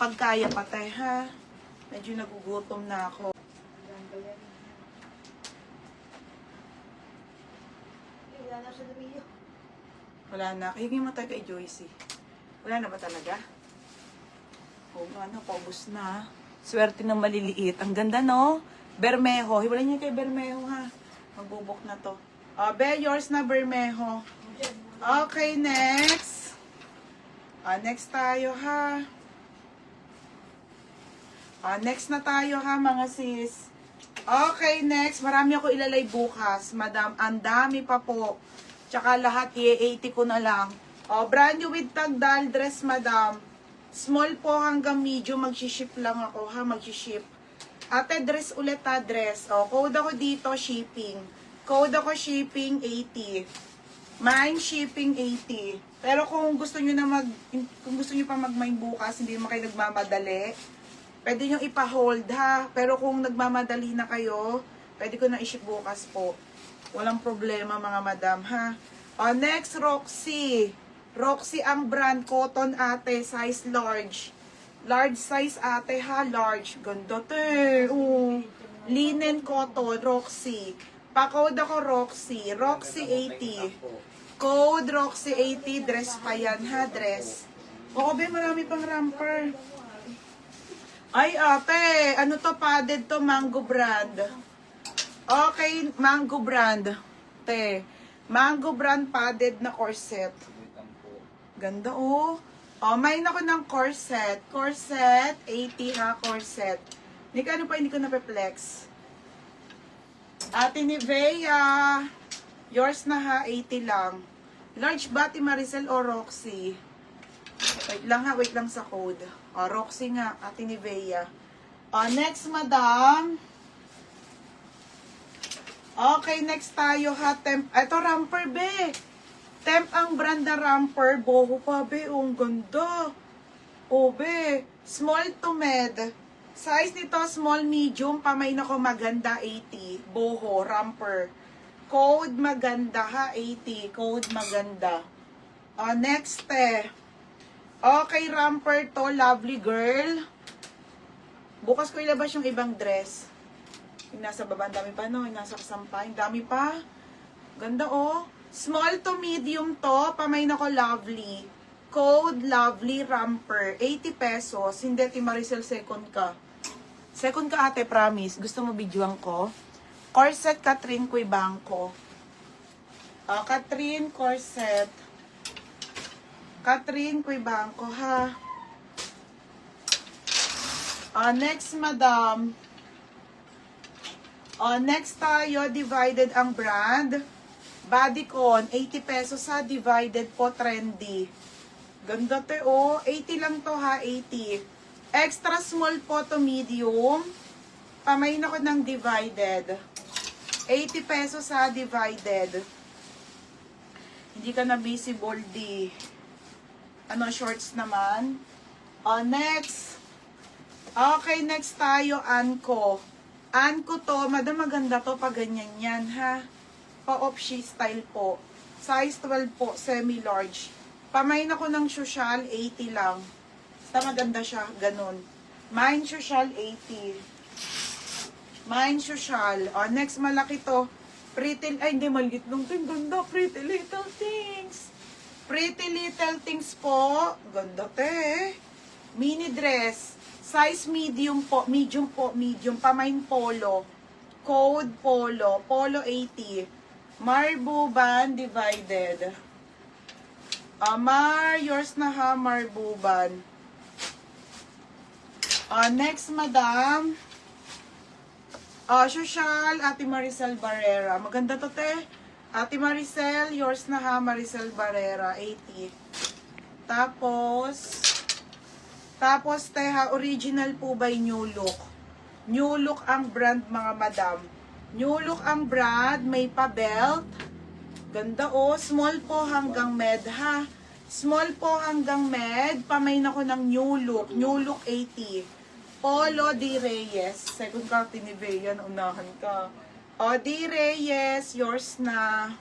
pagkaya patay ha. Medyo nagugutom na ako. Wala na. Hingin mo tayo kay Joycey. Wala na ba talaga? Oo nga na, paubos na. Swerte ng maliliit. Ang ganda no? Bermejo. Hiwalay niyo kay Bermejo ha. Magbubok na to. Be, yours na Bermejo. Okay, next. Next tayo ha. Next na tayo ha mga sis. Okay, next. Marami ako ilalay bukas. Madam, ang dami pa po. Tsaka lahat, i-80 ko na lang. Brand new with tagdal dress, madam. Small po hanggang medium. Mag-ship lang ako ha. Mag-ship. Ate, dress ulit ha, dress. Code ako dito, shipping. Code ako shipping, 80. Mine shipping, 80. Pero kung gusto nyo pa mag-mine bukas, hindi naman kayo nagmamadali, pwede nyo ipa-hold ha. Pero kung nagmamadali na kayo, pwede ko na i-ship bukas po. Walang problema mga madam ha. Next, Roxy. Roxy ang brand, cotton ate, size large. Large size ate ha, large. Ganda te. Linen cotton, Roxy. Pa-code ako Roxy. Roxy 80. Code Roxy 80. Dress pa yan ha, dress. Be, marami pang romper. Ay ate, ano to, padded to, Mango brand. Okay, Mango brand. Te, Mango brand padded na corset. Ganda mayroon ako ng corset. Corset, 80 ha, corset. Ano pa, hindi ko na-flex. Ate Nivea, yours na ha, 80 lang. Large ba, Maricel o Roxy? Wait lang sa code. Roxy nga, Ate Nivea. Next, madam. Okay, next tayo ha, Temp. Ito, romper, be. Temp ang brand na romper. Boho pa, be. Ang ganda. Be. Small to med. Size nito, small, medium. Pamay na ko maganda, 80. Boho, romper. Code maganda ha, 80. Code maganda. Next, okay, romper to, lovely girl. Bukas ko ilabas yung ibang dress. Yung nasa baba, ang dami pa no. Yung nasa kasampay, ang dami pa. Ganda Small to medium to, pamay na ko lovely. Code lovely romper, 80 pesos. Hindi, Maricel, second ka. Second ka ate, promise. Gusto mo videoan ko? Corset, Catherine Cuibanco. Catherine, corset. Catherine Cuibanco, ha. Next, madam. Next tayo, divided ang brand. Bodycon, 80 pesos ha, divided po, trendy. Ganda te, 80 lang to ha, 80. Extra small po to medium. Pamain ako ng divided. 80 pesos ha, divided. Hindi ka na visible di. Shorts naman. Next. Okay, next tayo, Anko. Anko to, madam, maganda to pag ganyan yan ha. Pa-opshi style po. Size 12 po, semi-large. Pamain ako ng social, 80 lang. Basta maganda siya, ganun. Mine social, 80. Mine social. Next, malaki to. Pretty, hindi, maliit lang. Ganda, Pretty Little Things. Pretty Little Things po. Ganda te. Mini dress. Size medium po, medium. Pamain polo. Code polo. Polo 80. Marbuban divided. Yours na ha, Marbuban. Next, madam. Social, Ate Maricel Barrera. Maganda to, te. Ate Maricel, yours na ha, Maricel Barrera, 80. Tapos, te ha, original po by New Look. New Look ang brand, mga madam. New Look ang brand, may pa-belt. Ganda small po hanggang med ha. Small po hanggang med, pamain ako ng New Look. New Look 80. Polo D. Reyes. Second ka, Tinivea, unahan ka. D. Reyes, yours na.